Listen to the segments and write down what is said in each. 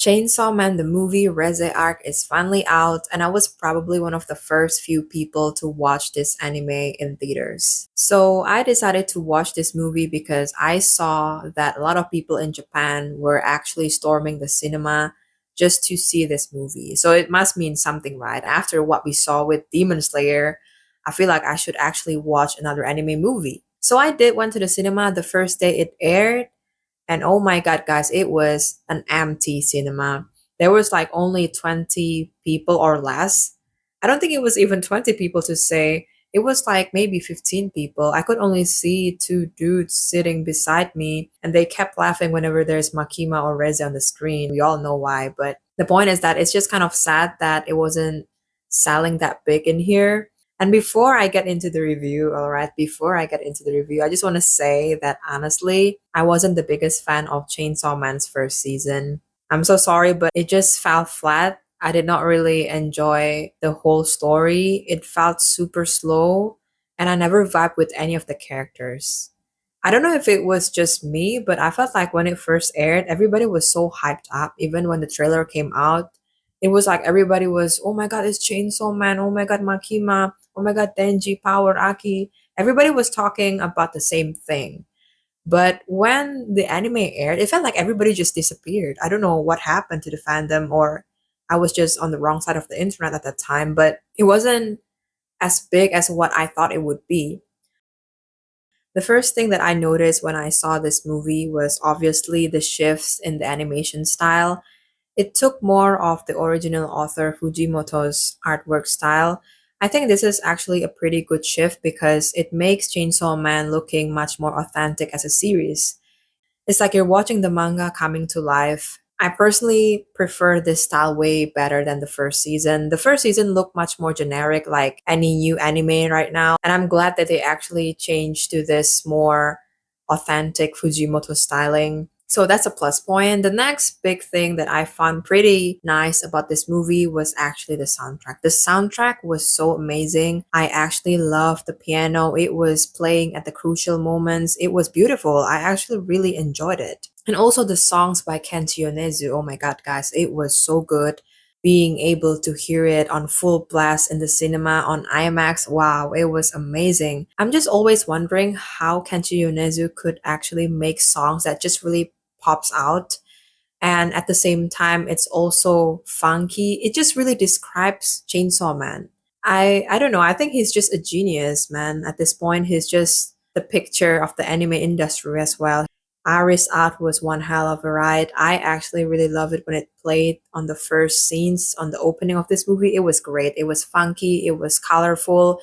Chainsaw Man, the movie Reze arc is finally out, and I was probably one of the first few people to watch this anime in theaters. So I decided to watch this movie because I saw that a lot of people in Japan were actually storming the cinema just to see this movie. So it must mean something, right? After what we saw with Demon Slayer, I feel like I should actually watch another anime movie. So I did went to the cinema the first day it aired, and oh my god, guys, it was an empty cinema. There was like only 20 people or less. I don't think it was even 20 people to say. It was like maybe 15 people. I could only see two dudes sitting beside me, and they kept laughing whenever there's Makima or Reze on the screen. We all know why, but the point is that it's just kind of sad that it wasn't selling that big in here. And before I get into the review, all right, before I get into the review, I just want to say that honestly, I wasn't the biggest fan of Chainsaw Man's first season. I'm so sorry, but it just fell flat. I did not really enjoy the whole story. It felt super slow, and I never vibed with any of the characters. I don't know if it was just me, but I felt like when it first aired, everybody was so hyped up. Even when the trailer came out, it was like everybody was, oh my god, it's Chainsaw Man. Oh my god, Makima. Oh my god, Denji, Power, Aki. Everybody was talking about the same thing. But when the anime aired, it felt like everybody just disappeared. I don't know what happened to the fandom, or I was just on the wrong side of the internet at that time, but it wasn't as big as what I thought it would be. The first thing that I noticed when I saw this movie was obviously the shifts in the animation style. It took more of the original author Fujimoto's artwork style. I think this is actually a pretty good shift because it makes Chainsaw Man looking much more authentic as a series. It's like you're watching the manga coming to life. I personally prefer this style way better than the first season. The first season looked much more generic, like any new anime right now, and I'm glad that they actually changed to this more authentic Fujimoto styling. So that's a plus point. The next big thing that I found pretty nice about this movie was actually the soundtrack. The soundtrack was so amazing. I actually loved the piano. It was playing at the crucial moments. It was beautiful. I actually really enjoyed it. And also the songs by Kenji Yonezu. Oh my god, guys, it was so good. Being able to hear it on full blast in the cinema on IMAX, wow, it was amazing. I'm just always wondering how Kenji Yonezu could actually make songs that just really pops out, and at the same time it's also funky. It just really describes Chainsaw Man. I don't know, I think he's just a genius, man. At this point, he's just the picture of the anime industry as well. Ari's art was one hell of a ride. I actually really loved it when it played on the first scenes on the opening of this movie. It was great. It was funky, it was colorful,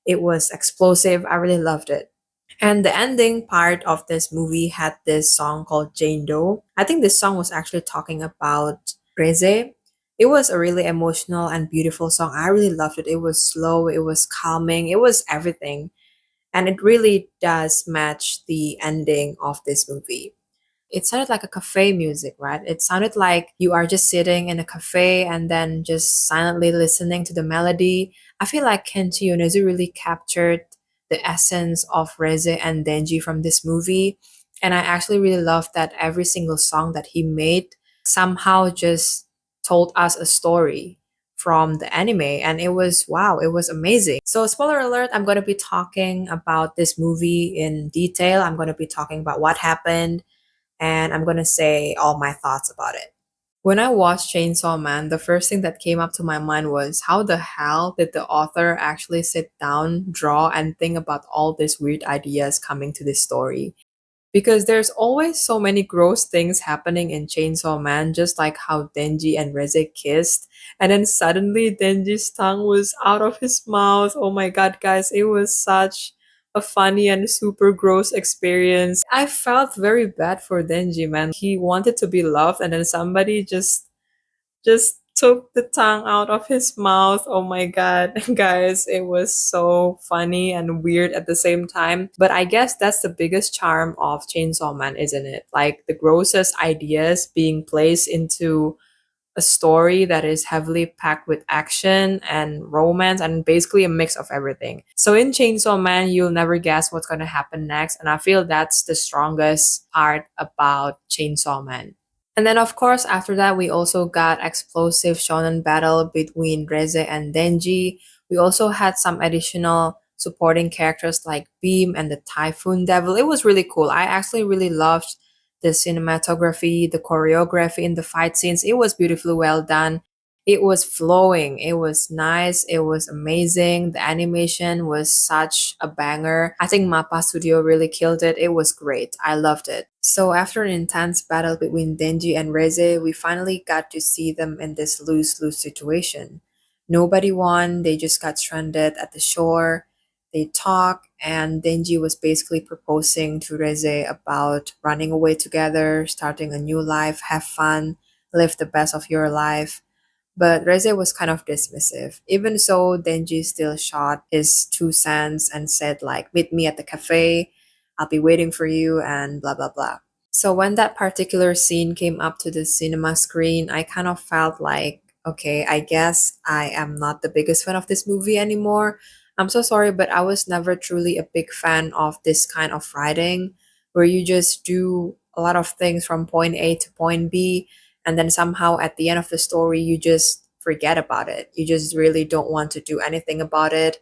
it was explosive. I really loved it. And the ending part of this movie had this song called Jane Doe. I think this song was actually talking about Reze. It was a really emotional and beautiful song. I really loved it. It was slow, it was calming, it was everything. And it really does match the ending of this movie. It sounded like a cafe music, right? It sounded like you are just sitting in a cafe and then just silently listening to the melody. I feel like Kenti Yonezu really captured the essence of Reze and Denji from this movie. And I actually really love that every single song that he made somehow just told us a story from the anime, and it was wow, it was amazing. So spoiler alert, I'm going to be talking about this movie in detail. I'm going to be talking about what happened, and I'm gonna say all my thoughts about it. When I watched Chainsaw Man, the first thing that came up to my mind was how the hell did the author actually sit down, draw, and think about all these weird ideas coming to this story? Because there's always so many gross things happening in Chainsaw Man, just like how Denji and Reze kissed, and then suddenly Denji's tongue was out of his mouth. Oh my god, guys, it was such a funny and super gross experience. I felt very bad for Denji, man. He wanted to be loved, and then somebody just took the tongue out of his mouth. Oh my god, guys, it was so funny and weird at the same time. But I guess that's the biggest charm of Chainsaw Man, isn't it? Like the grossest ideas being placed into a story that is heavily packed with action and romance and basically a mix of everything. So in Chainsaw Man, you'll never guess what's going to happen next. And I feel that's the strongest part about Chainsaw Man. And then, of course, after that, we also got explosive shonen battle between Reze and Denji. We also had some additional supporting characters like Beam and the Typhoon Devil. It was really cool. I actually really loved the cinematography, the choreography in the fight scenes. It was beautifully well done. It was flowing. It was nice. It was amazing. The animation was such a banger. I think Mappa Studio really killed it. It was great. I loved it. So after an intense battle between Denji and Reze, we finally got to see them in this lose-lose situation. Nobody won. They just got stranded at the shore. They talk, and Denji was basically proposing to Reze about running away together, starting a new life, have fun, live the best of your life. But Reze was kind of dismissive. Even so, Denji still shot his 2 cents and said, like, meet me at the cafe, I'll be waiting for you, and blah, blah, blah. So when that particular scene came up to the cinema screen, I kind of felt like, okay, I guess I am not the biggest fan of this movie anymore. I'm so sorry, but I was never truly a big fan of this kind of writing where you just do a lot of things from point A to point B, and then somehow at the end of the story, you just forget about it. You just really don't want to do anything about it.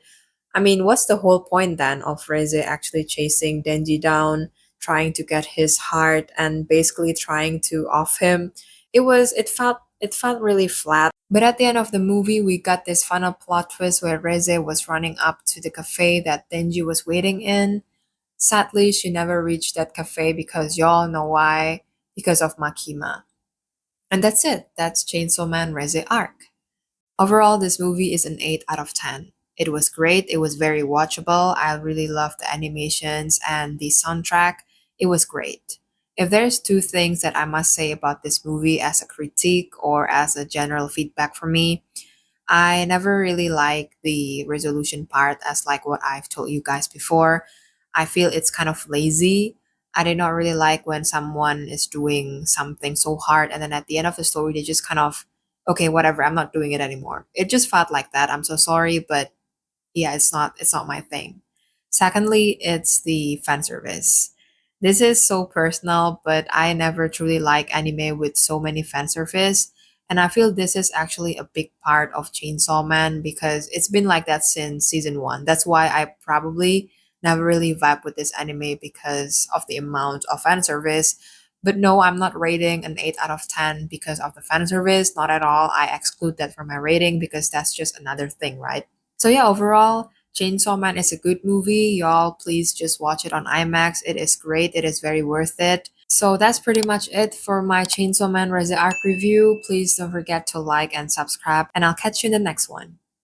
I mean, what's the whole point then of Reze actually chasing Denji down, trying to get his heart and basically trying to off him? It felt really flat. But at the end of the movie, we got this final plot twist where Reze was running up to the cafe that Denji was waiting in. Sadly, she never reached that cafe because y'all know why. Because of Makima. And that's it. That's Chainsaw Man Reze arc. Overall, this movie is an 8 out of 10. It was great. It was very watchable. I really loved the animations and the soundtrack. It was great. If there's two things that I must say about this movie as a critique or as a general feedback for me, I never really like the resolution part, as like what I've told you guys before. I feel it's kind of lazy. I did not really like when someone is doing something so hard and then at the end of the story they just kind of, okay, whatever, I'm not doing it anymore. It just felt like that. I'm so sorry, but yeah, it's not my thing. Secondly, it's the fan service. This is so personal, but I never truly like anime with so many fan service. And I feel this is actually a big part of Chainsaw Man because it's been like that since season one. That's why I probably never really vibe with this anime because of the amount of fan service. But no, I'm not rating an 8 out of 10 because of the fan service. Not at all. I exclude that from my rating because that's just another thing, right? So yeah, overall, Chainsaw Man is a good movie. Y'all, please just watch it on IMAX. It is great. It is very worth it. So that's pretty much it for my Chainsaw Man Reze arc review. Please don't forget to like and subscribe, and I'll catch you in the next one.